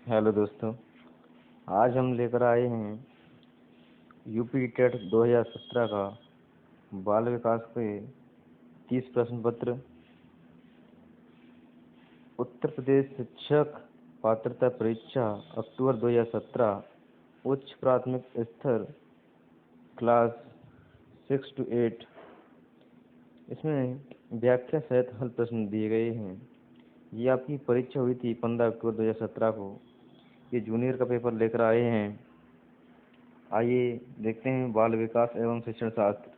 Hello दोस्तों, आज हम लेकर आए हैं यूपी टेट 2017 का बाल विकास के 30 प्रश्न पत्र। उत्तर प्रदेश शिक्षक पात्रता परीक्षा अक्टूबर 2017 उच्च प्राथमिक स्तर क्लास 6 to 8। इसमें व्याख्या सहित हल प्रश्न दिए गए हैं। ये आपकी परीक्षा हुई थी 15 अक्टूबर 2017 को। ये जूनियर का पेपर लेकर आए हैं। आइए देखते हैं बाल विकास एवं शिक्षण शास्त्र।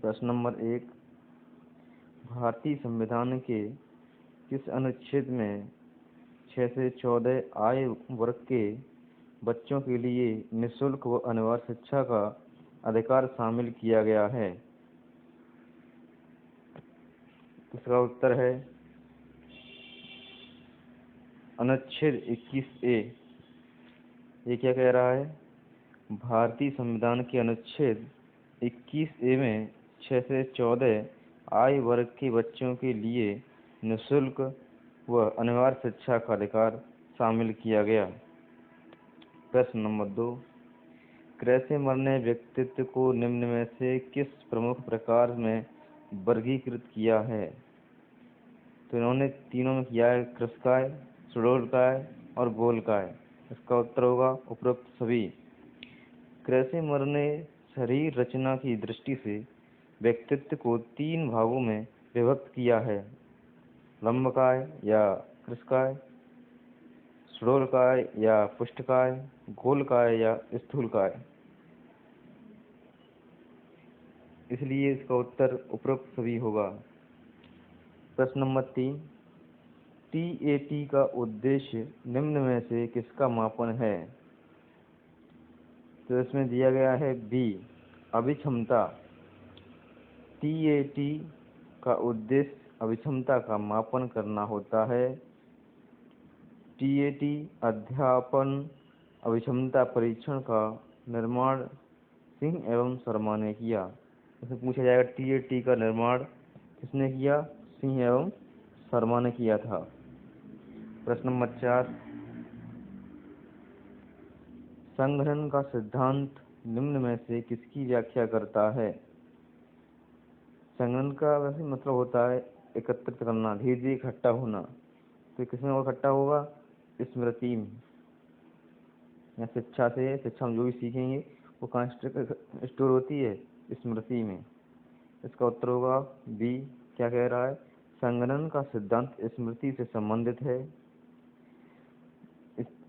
प्रश्न नंबर 1, भारतीय संविधान के किस अनुच्छेद में 6 से 14 आयु वर्ग के बच्चों के लिए निःशुल्क व अनिवार्य शिक्षा का अधिकार शामिल किया गया है? इसका उत्तर है अनुच्छेद 21A। ये क्या कह रहा है? भारतीय संविधान के अनुच्छेद 21A में 6 से 14 आयु वर्ग के बच्चों के लिए निःशुल्क व अनिवार्य शिक्षा का अधिकार शामिल किया गया। प्रश्न नंबर 2, क्रैसेमर ने व्यक्तित्व को निम्न में से किस प्रमुख प्रकार में वर्गीकृत किया है? तो इन्होंने तीनों में किया है, कृशकाय, सुडोलकाय और गोलकाय। इसका उत्तर होगा उपरोक्त सभी। क्रैसेमर ने शरीर रचना की दृष्टि से व्यक्तित्व को 3 भागों में विभक्त किया है, लंबकाय या कृशकाय, सुडोलकाय या पुष्टकाय, गोलकाय या स्थूलकाय। इसलिए इसका उत्तर उपरोक्त सभी होगा। प्रश्न नंबर 3, टीएटी का उद्देश्य निम्न में से किसका मापन है? तो इसमें दिया गया है बी, अभिक्षमता। टीएटी का उद्देश्य अभिक्षमता का मापन करना होता है। टीएटी अध्यापन अभिक्षमता परीक्षण का निर्माण सिंह एवं शर्मा ने किया। इसमें पूछा जाएगा टीएटी का निर्माण किसने किया? सिंह एवं शर्मा ने किया था। प्रश्न नंबर 4, संघनन का सिद्धांत निम्न में से किसकी व्याख्या करता है? संघनन का वैसे मतलब होता है एकत्रित करना, धीरे धीरे इकट्ठा होना। तो किसमें और इकट्ठा होगा? स्मृति में या शिक्षा में जो भी सीखेंगे वो कहाँ स्टोर होती है? स्मृति में। इसका उत्तर होगा बी। क्या कह रहा है? संघनन का सिद्धांत स्मृति से संबंधित है।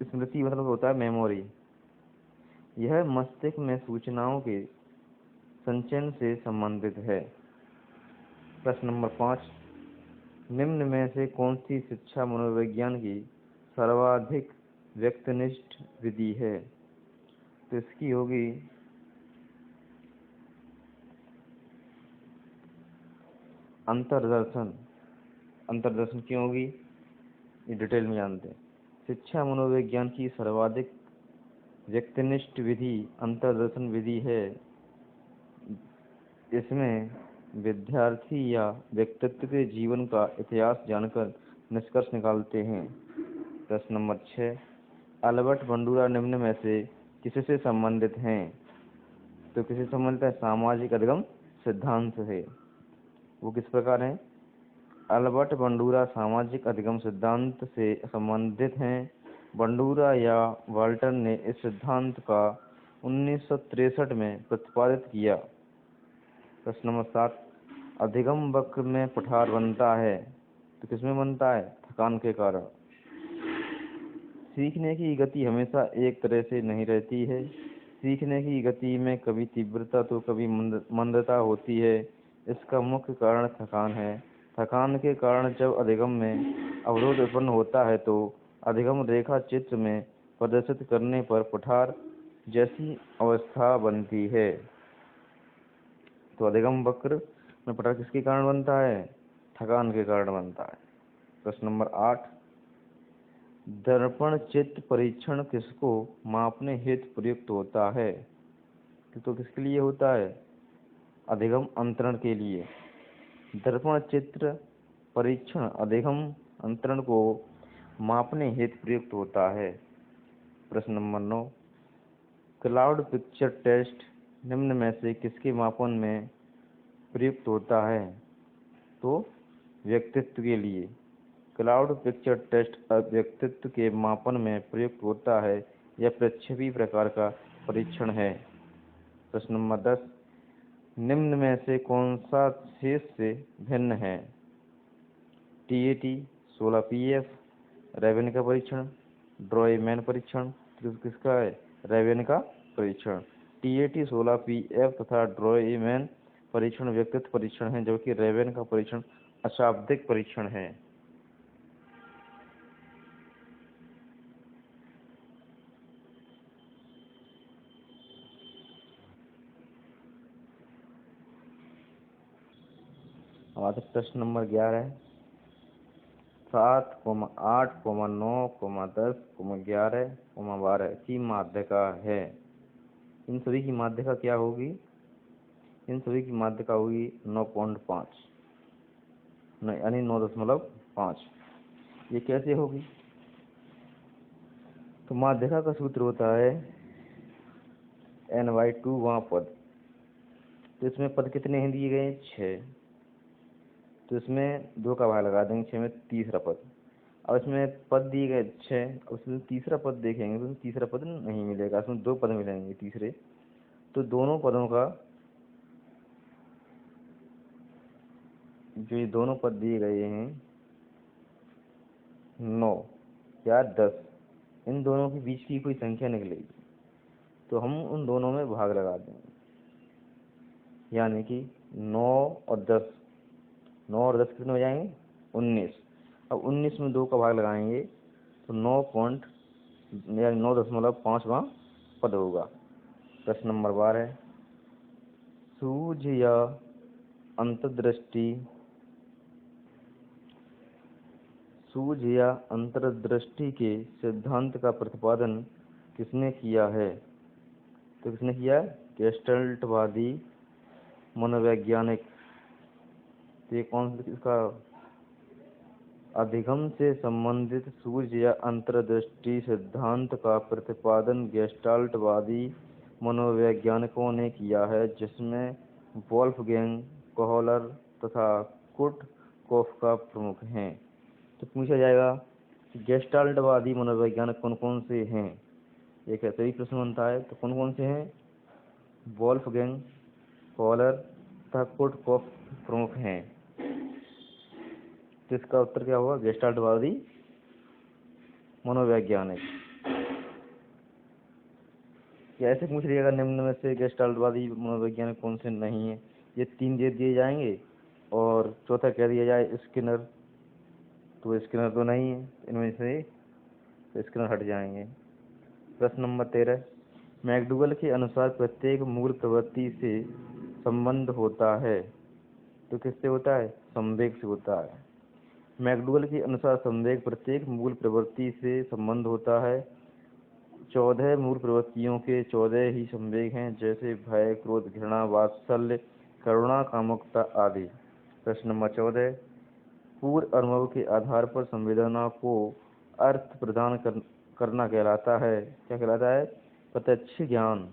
स्मृति मतलब होता है मेमोरी। यह मस्तिष्क में सूचनाओं के संचयन से संबंधित है। प्रश्न नंबर 5, निम्न में से कौन सी शिक्षा मनोविज्ञान की सर्वाधिक व्यक्तिनिष्ठ विधि है? तो इसकी होगी अंतर्दर्शन। अंतर्दर्शन क्यों होगी ये डिटेल में जानते हैं। शिक्षा मनोविज्ञान की सर्वाधिक व्यक्तिनिष्ठ विधि अंतर्दर्शन विधि है। इसमें विद्यार्थी या व्यक्तित्व के जीवन का इतिहास जानकर निष्कर्ष निकालते हैं। प्रश्न नंबर 6, अल्बर्ट बंडूरा निम्न में से किससे संबंधित हैं? तो किससे संबंधित है? सामाजिक अधिगम सिद्धांत से। वो किस प्रकार है? अल्बर्ट बंडूरा सामाजिक अधिगम सिद्धांत से संबंधित हैं। बंडूरा या वाल्टर ने इस सिद्धांत का 1963 में प्रतिपादित किया। प्रश्न नंबर 7, अधिगम वक्र में पठार बनता है। तो किसमें बनता है? थकान के कारण। सीखने की गति हमेशा एक तरह से नहीं रहती है। सीखने की गति में कभी तीव्रता तो कभी मंदता होती है। इसका मुख्य कारण थकान है। थकान के कारण जब अधिगम में अवरोध उत्पन्न होता है तो अधिगम रेखा चित्र में प्रदर्शित करने पर पठार जैसी अवस्था बनती है। तो अधिगम वक्र में पठार किसके कारण बनता है? थकान के कारण बनता है। प्रश्न नंबर 8, दर्पण चित्र परीक्षण किसको मापने हेतु प्रयुक्त होता है? तो किसके लिए होता है? अधिगम अंतरण के लिए। दर्पण चित्र परीक्षण अधिगम अंतरण को मापने हेतु प्रयुक्त होता है। प्रश्न नंबर 9, क्लाउड पिक्चर टेस्ट निम्न में से किसके मापन में प्रयुक्त होता है? तो व्यक्तित्व के लिए। क्लाउड पिक्चर टेस्ट व्यक्तित्व के मापन में प्रयुक्त होता है। यह प्रक्षेपी प्रकार का परीक्षण है। प्रश्न नंबर 10, निम्न में से कौन सा शेष से भिन्न है? टीएटी, 16 पीएफ, रेवेन का परीक्षण, ड्रॉयमैन परीक्षण। किसका है? रेवेन का परीक्षण। टीएटी, 16 पीएफ तथा ड्रॉयमैन परीक्षण व्यक्तित्व परीक्षण है, जबकि रेवेन का परीक्षण अशाब्दिक परीक्षण है। हमारे प्रश्न नंबर 11, 7, 8, 9, 10, 11, 12 की माध्यिका है। इन सभी की माध्यिका क्या होगी? इन सभी की माध्यिका होगी 9.5, यानी 9.5। ये कैसे होगी? तो माध्यिका का सूत्र होता है n/2 वहाँ पद। तो इसमें पद कितने हैं दिए गए? 6। तो इसमें 2 का भाग लगा देंगे 6 में, तीसरा पद। अब इसमें पद दिए गए 6, अब इसमें तीसरा पद देखेंगे तो तीसरा पद नहीं मिलेगा, इसमें 2 पद मिलेंगे तीसरे। तो दोनों पदों का जो ये दोनों पद दिए गए हैं 9 या 10, इन दोनों के बीच की कोई संख्या निकलेगी तो हम उन दोनों में भाग लगा देंगे, यानी कि 9 और 10, 9 और 10 कितने हो जाएंगे? 19। अब 19 में 2 का भाग लगाएंगे तो 9.5वां पद होगा। प्रश्न नंबर 12, सूझ या अंतर्दृष्टि के सिद्धांत का प्रतिपादन किसने किया है? तो किसने किया? गेस्टल्टवादी मनोवैज्ञानिक। तो ये कौन सा इसका अधिगम से संबंधित सूझ या अंतर्दृष्टि सिद्धांत का प्रतिपादन गेस्टाल्टवादी मनोवैज्ञानिकों ने किया है, जिसमें वोल्फगैंग कोहलर तथा कुर्ट कोफका प्रमुख हैं। तो पूछा जाएगा कि गेस्टाल्टवादी मनोवैज्ञानिक कौन कौन से हैं? एक ऐसे ही प्रश्न बनता है, तो कौन कौन से हैं? वोल्फगैंग कोहलर तथा कुर्ट कोफ प्रमुख हैं। तो इसका उत्तर क्या होगा? गेस्टाल्टवादी मनोवैज्ञानिक। ऐसे पूछ लिएगा निम्न में से गेस्टाल्टवादी मनोवैज्ञानिक कौन से नहीं है? ये 3 दे दिए जाएंगे और चौथा कह दिया जाए स्किनर, तो स्किनर तो नहीं है इनमें से, तो स्किनर हट जाएंगे। प्रश्न नंबर 13, मैकडूगल के अनुसार प्रत्येक मूल प्रवृत्ति से संबंध होता है। तो किससे होता है? संवेग से होता है। मैकडूगल के अनुसार संवेग प्रत्येक मूल प्रवृत्ति से संबंध होता है। 14 मूल प्रवृत्तियों के 14 ही संवेग हैं, जैसे भय, क्रोध, घृणा, वात्सल्य, करुणा, कामुकता आदि। प्रश्न नंबर 14, पूर्व अनुभव के आधार पर संवेदना को अर्थ प्रदान करना कहलाता है। क्या कहलाता है? प्रत्यक्ष ज्ञान।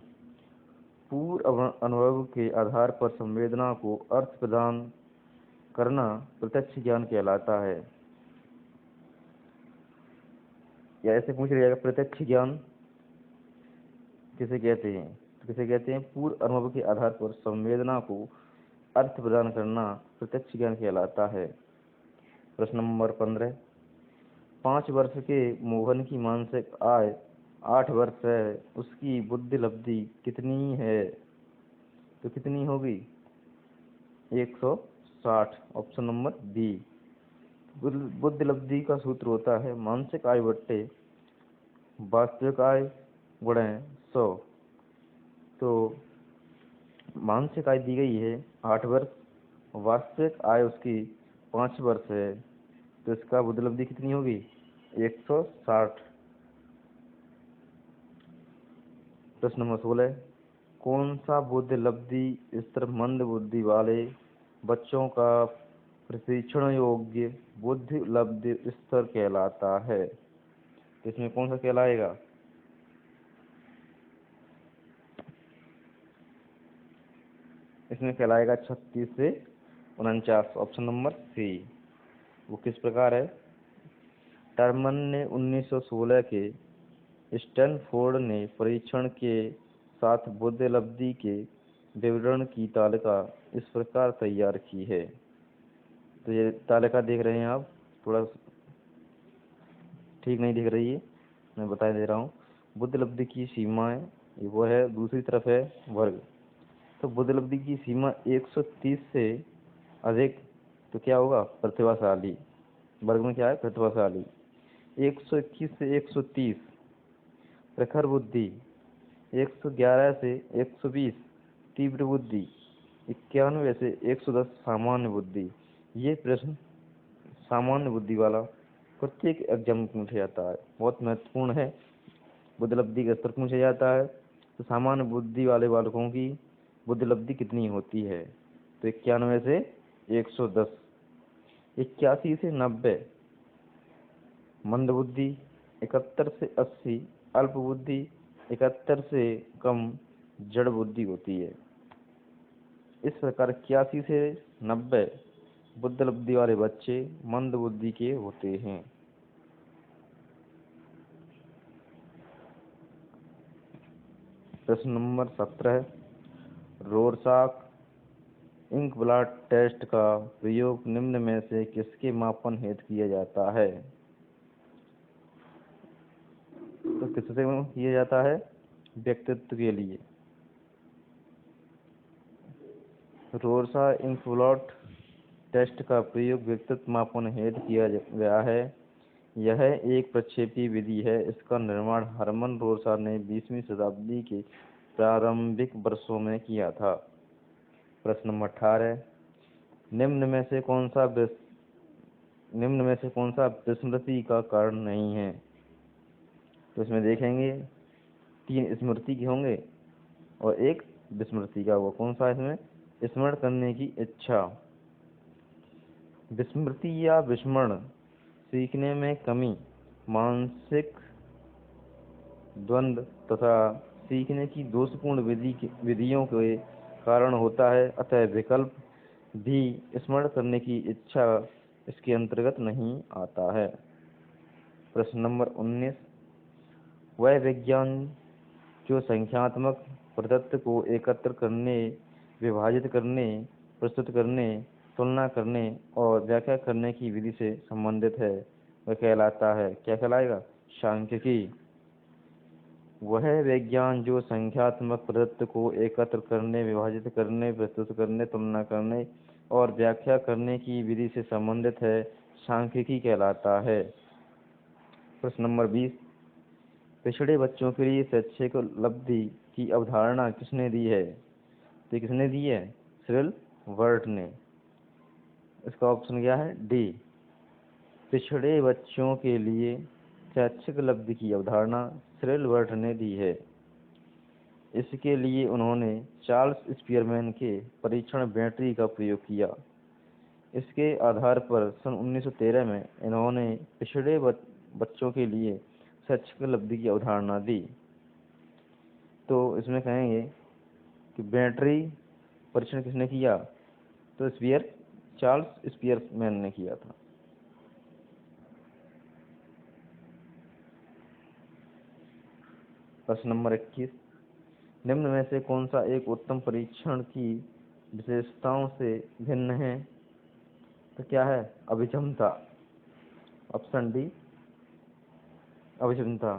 पूर्व अनुभव के आधार पर संवेदना को अर्थ प्रदान करना प्रत्यक्ष ज्ञान कहलाता है। या ऐसे पूछ लिया जाएगा प्रत्यक्ष ज्ञान किसे कहते हैं? तो किसे कहते हैं? पूर्व अनुभव के आधार पर संवेदना को अर्थ प्रदान करना प्रत्यक्ष ज्ञान कहलाता है। प्रश्न नंबर 15, 5 वर्ष के मोहन की मानसिक आय 8 वर्ष है, उसकी बुद्धि लब्धि कितनी है? तो कितनी होगी? 160। Option number B. बुद्धि लब्धि का सूत्र होता है मानसिक आय बट्टे वास्तविक आय गुणे 100। तो मानसिक आय दी गई है 8 वर्ष, वास्तविक आय उसकी 5 वर्ष है, तो इसका बुद्धि लब्धि कितनी होगी? 160। प्रश्न नंबर 16, कौन सा बुद्धि लब्धि स्तर मंद बुद्धि वाले बच्चों का प्रशिक्षण योग्य बुद्धि उपलब्धि स्तर कहलाता है। तो इसमें कौन सा कहलाएगा? इसमें कहलाएगा 36 से 49, ऑप्शन नंबर सी। वो किस प्रकार है? टर्मन ने 1916 के स्टैनफोर्ड ने परीक्षण के साथ बुद्धि उपलब्धि के विवरण की तालिका इस प्रकार तैयार की है। तो ये तालिका देख रहे हैं आप, थोड़ा ठीक नहीं दिख रही है, मैं बता दे रहा हूँ। बुद्धि उपलब्धि की सीमाएं वो है, दूसरी तरफ है वर्ग। तो बुद्धि उपलब्धि की सीमा 130 से अधिक तो क्या होगा? प्रतिभाशाली। वर्ग में क्या है? प्रतिभाशाली। 121 से 130 प्रखर बुद्धि, 111 से 120 तीव्र बुद्धि, 91 से 110 सामान्य बुद्धि। ये प्रश्न सामान्य बुद्धि वाला प्रत्येक एग्जाम में पूछा जाता है, बहुत महत्वपूर्ण है। बुद्धि उपलब्धि का स्तर पूछा जाता है तो सामान्य बुद्धि वाले बालकों की बुद्धि उपलब्धि कितनी होती है? तो 91 से 110। 81 से 90 मंद बुद्धि, 71 से 80 अल्प बुद्धि, 71 से कम जड़ बुद्धि होती है। इस प्रकार 81 से 90 बुद्धि उपलब्धि वाले बच्चे मंद बुद्धि के होते हैं। प्रश्न नंबर 17, रोरसाक इंक ब्लड टेस्ट का प्रयोग निम्न में से किसके मापन हेतु किया जाता है? तो किससे किया जाता है? व्यक्तित्व के लिए। रोरसा इंक ब्लड टेस्ट का प्रयोग व्यक्तित्व मापन हेतु किया गया है। यह एक प्रक्षेपी विधि है। इसका निर्माण हरमन रोरसा ने 20वीं शताब्दी के प्रारंभिक वर्षों में किया था। प्रश्न नंबर 18, निम्न में से कौन सा विस्मृति का कारण नहीं है? तो इसमें देखेंगे 3 स्मृति के होंगे और 1 विस्मृति का। वो कौन सा? इसमें स्मरण करने की इच्छा। विस्मृति या विस्मरण सीखने में कमी, मानसिक द्वंद्व तथा सीखने की दोषपूर्ण विधियों के कारण होता है। अतः विकल्प भी स्मरण करने की इच्छा इसके अंतर्गत नहीं आता है। प्रश्न नंबर 19, वह विज्ञान जो संख्यात्मक पदार्थ को एकत्र करने, विभाजित करने, प्रस्तुत करने, तुलना करने और व्याख्या करने की विधि से संबंधित है, वह कहलाता है? क्या कहलाएगा? सांख्यिकी। वह विज्ञान जो संख्यात्मक पदार्थ को एकत्र करने, विभाजित करने, प्रस्तुत करने, तुलना करने और व्याख्या करने की विधि से संबंधित है, सांख्यिकी कहलाता है। प्रश्न नंबर 20, पिछड़े बच्चों के लिए शैक्षिक उपलब्धि की अवधारणा किसने दी है? तो किसने दी है? सिरिल वर्ट ने। इसका ऑप्शन क्या है? डी। पिछड़े बच्चों के लिए शैक्षिक उपलब्धि की अवधारणा सिरिल वर्ट ने दी है। इसके लिए उन्होंने चार्ल्स स्पीयरमैन के परीक्षण बैटरी का प्रयोग किया। इसके आधार पर सन 1913 में इन्होंने पिछड़े बच्चों के लिए शैक्षिक उपलब्धि की अवधारणा दी। तो इसमें कहेंगे कि बैटरी परीक्षण किसने किया? तो चार्ल्स स्पीयरमैन ने किया था। प्रश्न नंबर 21, निम्न में से कौन सा एक उत्तम परीक्षण की विशेषताओं से भिन्न है? तो क्या है? अभिक्षमता। ऑप्शन डी, अभिक्षमता।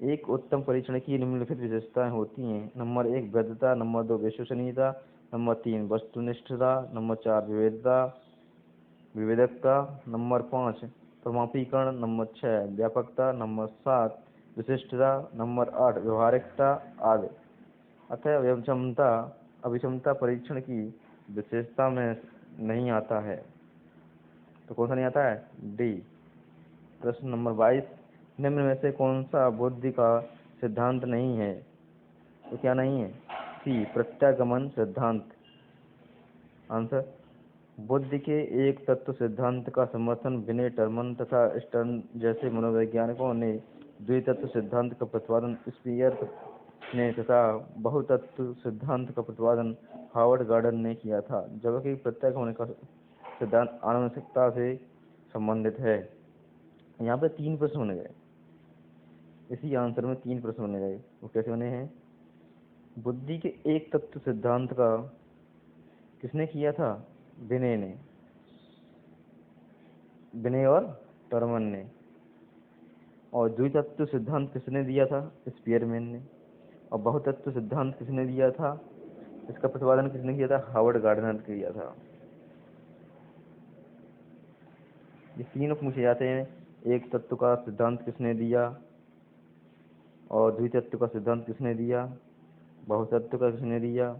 एक उत्तम परीक्षण की निम्नलिखित विशेषताएं होती हैं। नंबर 1 वैधता, नंबर 2 विश्वसनीयता, नंबर 3 वस्तुनिष्ठता, नंबर 4 विवेकता, नंबर 5 प्रमाणीकरण, नंबर 6 व्यापकता, नंबर 7 विशिष्टता, नंबर 8 व्यवहारिकता आदि। अतः अभिक्षमता परीक्षण की विशेषता में नहीं आता है। तो कौन सा नहीं आता है? डी। प्रश्न नंबर 22, निम्न में से कौन सा बुद्धि का सिद्धांत नहीं है? तो क्या नहीं है? सी प्रत्यागमन सिद्धांत। आंसर बुद्धि के एक तत्व सिद्धांत का समर्थन विनय टर्मन तथा स्टर्न जैसे मनोवैज्ञानिकों ने द्वितत्व सिद्धांत का प्रतिपादन स्पीयर ने तथा बहुतत्व सिद्धांत का प्रतिपादन हार्वर्ड गार्डन ने किया था, जबकि प्रत्येक होने का सिद्धांत आनुवंशिकता से संबंधित है। यहाँ पे 3 प्रश्न बने गए, इसी आंसर में 3 प्रश्न बने गए। वो कैसे बने हैं? बुद्धि के एक तत्व सिद्धांत का किसने किया था? विनय ने, विनय और टर्मन ने। और द्वितत्व सिद्धांत किसने दिया था? स्पीयरमैन ने। और बहुतत्व सिद्धांत किसने दिया था? इसका प्रतिपादन किसने किया था? हार्वर्ड गार्डनर ने किया था। ये तीनों पूछे जाते हैं, एक तत्व का सिद्धांत किसने दिया, और द्वितत्व का सिद्धांत किसने दिया, बहुतत्व का किसने दिया,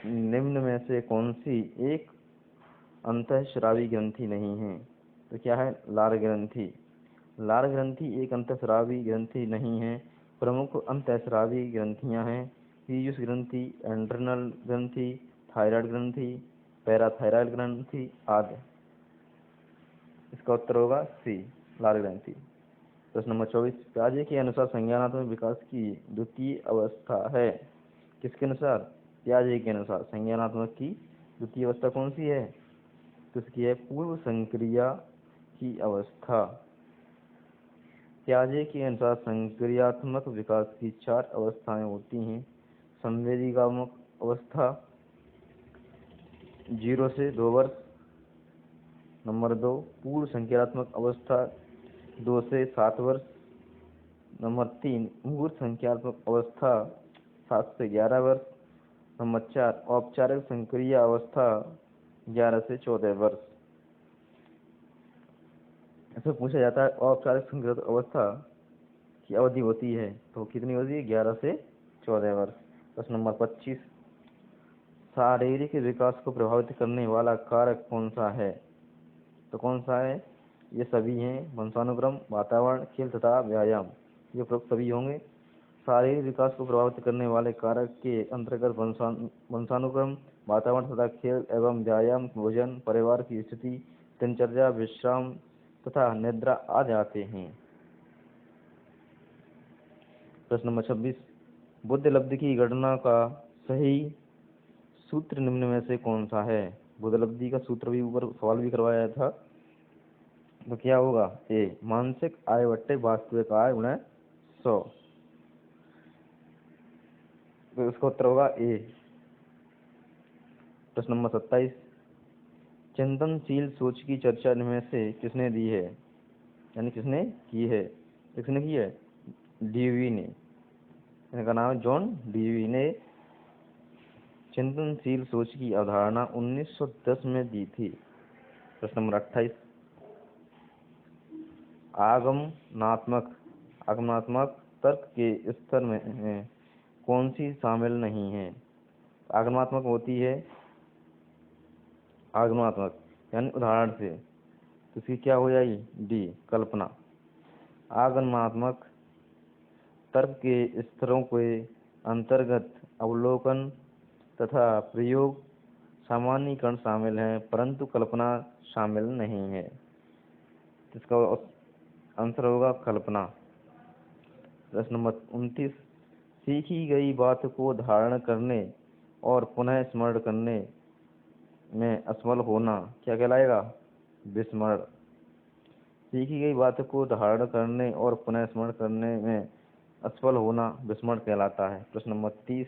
निम्न में से कौन सी एक अंतःस्रावी ग्रंथि नहीं है? तो क्या है? लार ग्रंथि। लार ग्रंथि एक अंतःस्रावी ग्रंथि नहीं है। प्रमुख अंतःस्रावी ग्रंथियां हैं पीयूष ग्रंथि, एंड्रनल ग्रंथि, थायराइड ग्रंथि, पैराथायराइड ग्रंथि आदि। इसका उत्तर होगा सी, लार ग्रंथि। प्रश्न नंबर 24, पियाजे के अनुसार संज्ञानात्मक विकास की द्वितीय अवस्था है। किसके अनुसार? पियाजे के अनुसार संज्ञानात्मक की द्वितीय अवस्था कौन सी है? तो इसकी है पूर्व संक्रिया की अवस्था। पियाजे के अनुसार संक्रियात्मक विकास की 4 अवस्थाएं होती हैं। संवेदीगात्मक अवस्था 0 से 2 वर्ष। नंबर 2, पूर्व संक्रियात्मक अवस्था 2 से 7 वर्ष। नंबर 3, मूर्त संक्रियात्मक अवस्था 7 से 11 वर्ष। नंबर 4, औपचारिक संक्रिया अवस्था 11 से 14 वर्ष। इसमें पूछा जाता है औपचारिक संक्रिया अवस्था की अवधि होती है, तो कितनी होती है? 11 से 14 वर्ष। प्रश्न नंबर 25, शारीरिक विकास को प्रभावित करने वाला कारक कौन सा है? तो कौन सा है? ये सभी हैं, वंशानुक्रम, वातावरण, खेल तथा व्यायाम। ये उपरोक्त सभी होंगे। शारीरिक विकास को प्रभावित करने वाले कारक के अंतर्गत वंशानुक्रम, वातावरण तथा खेल एवं व्यायाम, भोजन, परिवार की स्थिति, दिनचर्या, विश्राम तथा निद्रा आ जाते हैं। प्रश्न नंबर 26, बुद्धि लब्धि की गणना का सही सूत्र निम्न में से कौन सा है? बुद्धि लब्धि का सूत्र भी ऊपर सवाल भी करवाया था, तो क्या होगा? ए, मानसिक आय बट्टे वास्तविक आय गुणा 100। तो इसका उत्तर होगा ए। प्रश्न नंबर 27, चिंतनशील सोच की चर्चा इनमें से किसने दी है? यानी किसने की है? किसने की है? डीवी ने। इनका नाम है जॉन डीवी ने चिंतनशील सोच की अवधारणा 1910 में दी थी। प्रश्न नंबर 28, आगमनात्मक तर्क के स्तर में कौन सी शामिल नहीं है? आगमनात्मक होती है, आगमनात्मक यानी उदाहरण से, तो इसकी क्या हो जाएगी? डी, कल्पना। आगमनात्मक तर्क के स्तरों के अंतर्गत अवलोकन तथा प्रयोग, सामान्यीकरण शामिल हैं, परंतु कल्पना शामिल नहीं है। इसका आंसर होगा कल्पना। प्रश्न नंबर 29, सीखी गई बात को धारण करने और पुनः स्मरण करने में असफल होना क्या कहलाएगा? विस्मरण। सीखी गई बात को धारण करने और पुनः स्मरण करने में असफल होना विस्मरण कहलाता है। प्रश्न नंबर 30,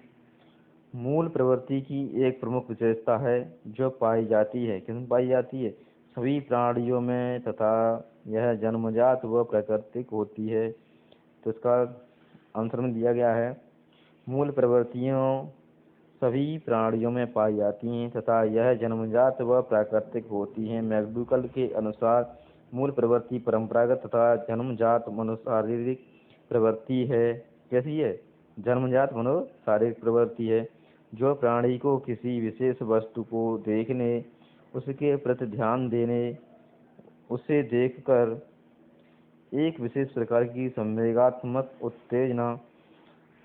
मूल प्रवृत्ति की एक प्रमुख विशेषता है जो पाई जाती है। किसमें पाई जाती है? सभी प्राणियों में, तथा यह जन्मजात व प्राकृतिक होती है। तो इसका आंसर में दिया गया है, मूल प्रवृत्तियों सभी प्राणियों में पाई जाती हैं तथा यह जन्मजात व प्राकृतिक होती हैं। मैक्डूगल के अनुसार मूल प्रवृत्ति परंपरागत तथा जन्मजात मनोशारीरिक प्रवृत्ति है। कैसी है? जन्मजात मनोशारीरिक प्रवृत्ति है जो प्राणी को किसी विशेष वस्तु को देखने, उसके प्रति ध्यान देने, उसे देखकर एक विशेष प्रकार की संवेगात्मक उत्तेजना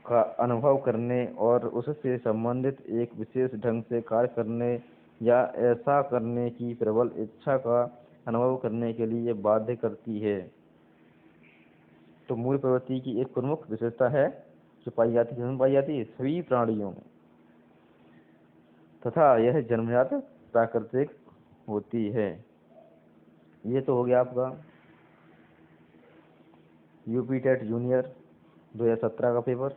का अनुभव करने और उससे संबंधित एक विशेष ढंग से कार्य करने या ऐसा करने की प्रबल इच्छा का अनुभव करने के लिए बाध्य करती है। तो मूल प्रवृत्ति की एक प्रमुख विशेषता है जो पाई जाती है सभी प्राणियों में, तथा यह जन्मजात प्राकृतिक होती है। ये तो हो गया आपका यूपी टेट जूनियर 2017 का पेपर,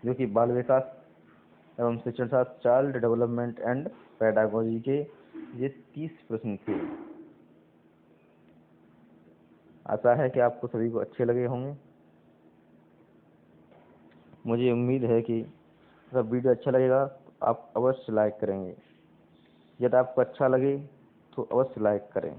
जो कि बाल विकास एवं शिक्षण शास्त्र चाइल्ड डेवलपमेंट एंड पेडागोजी के ये 30 प्रश्न थे। आशा है कि आपको सभी को अच्छे लगे होंगे। मुझे उम्मीद है कि अगर वीडियो अच्छा लगेगा तो आप अवश्य लाइक करेंगे। यदि आपको अच्छा लगे तो अवश्य लाइक करें।